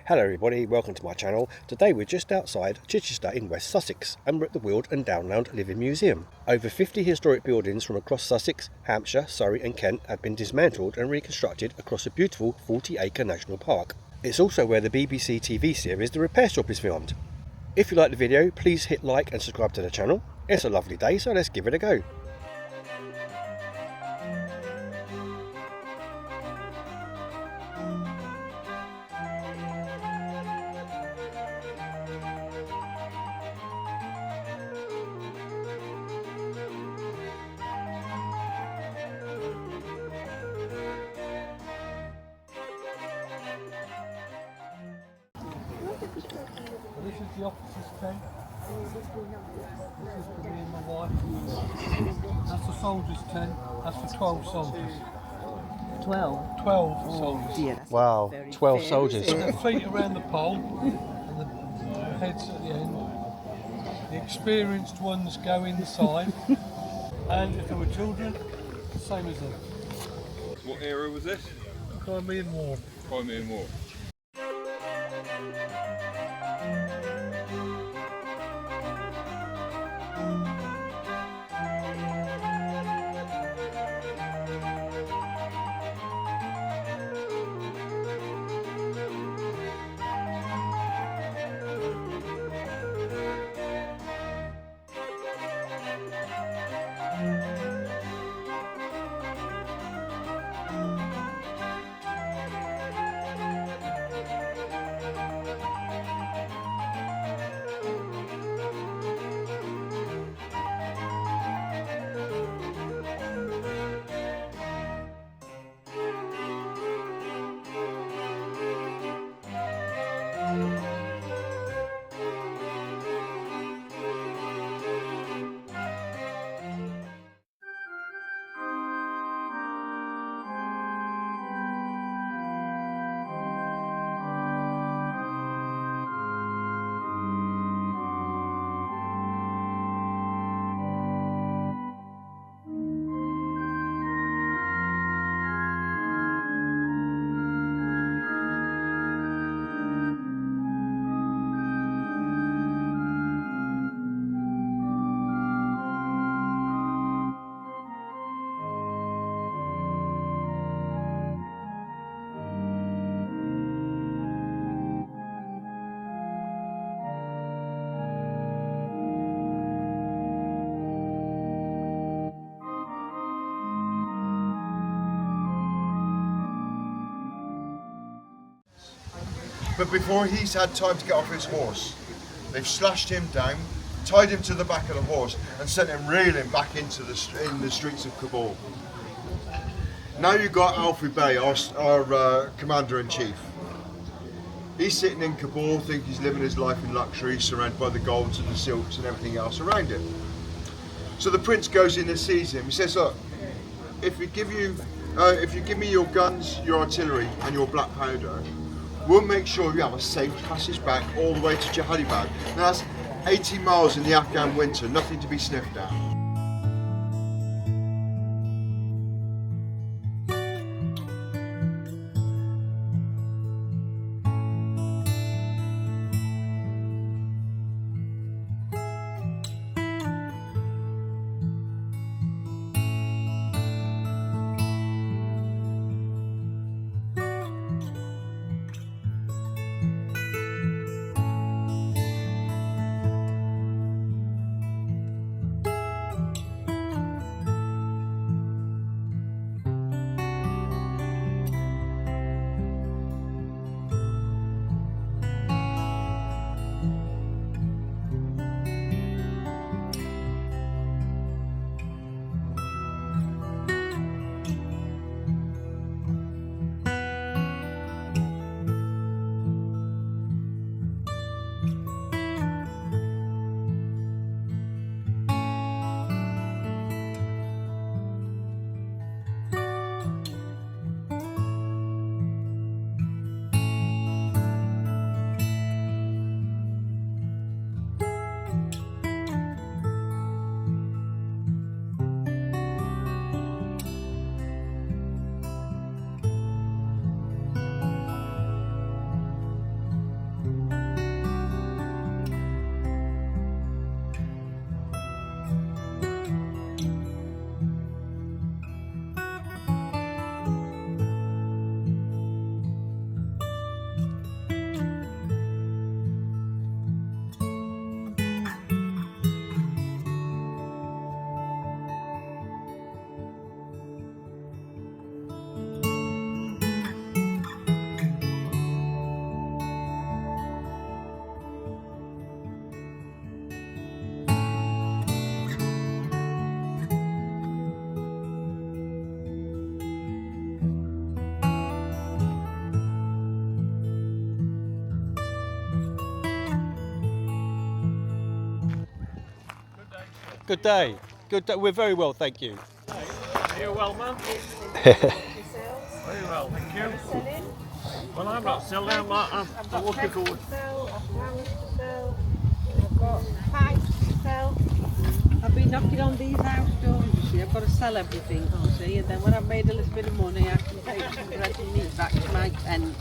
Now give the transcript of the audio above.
Hello everybody, welcome to my channel. Today we're just outside Chichester in West Sussex and we're at the Weald and Downland Living Museum. Over 50 historic buildings from across Sussex, Hampshire, Surrey and Kent have been dismantled and reconstructed across a beautiful 40-acre national park. It's also where the BBC TV series The Repair Shop is filmed. If you like the video, please hit like and subscribe to the channel. It's a lovely day, so let's give it a go. This is the officer's tent. This is for me and my wife. That's the soldier's tent. That's for 12 soldiers. 12? 12 soldiers. Dear, that's Wow, very 12 fair. soldiers. Their feet around the pole and the heads at the end. The experienced ones go inside. And if there were children, the same as them. What era was this? Crimean War. Crimean War. But before he's had time to get off his horse, they've slashed him down, tied him to the back of the horse and sent him reeling back into the streets of Kabul. Now you've got Alfie Bey, our Commander-in-Chief. He's sitting in Kabul, thinking he's living his life in luxury, surrounded by the golds and the silks and everything else around him. So the prince goes in and sees him. He says, look, if you give me your guns, your artillery and your black powder, we'll make sure you have a safe passage back all the way to Jihadibad. Now that's 80 miles in the Afghan winter, nothing to be sniffed at. Good day. Good day. We're very well, thank you. You're well, man. Very well, thank you. Well, I'm not selling. I'm looking forward. I've got pipes to sell. I've been knocking on these house doors, you see. I've got to sell everything, you see, and then when I've made a little bit of money, I can take some bread and meat back to my tent.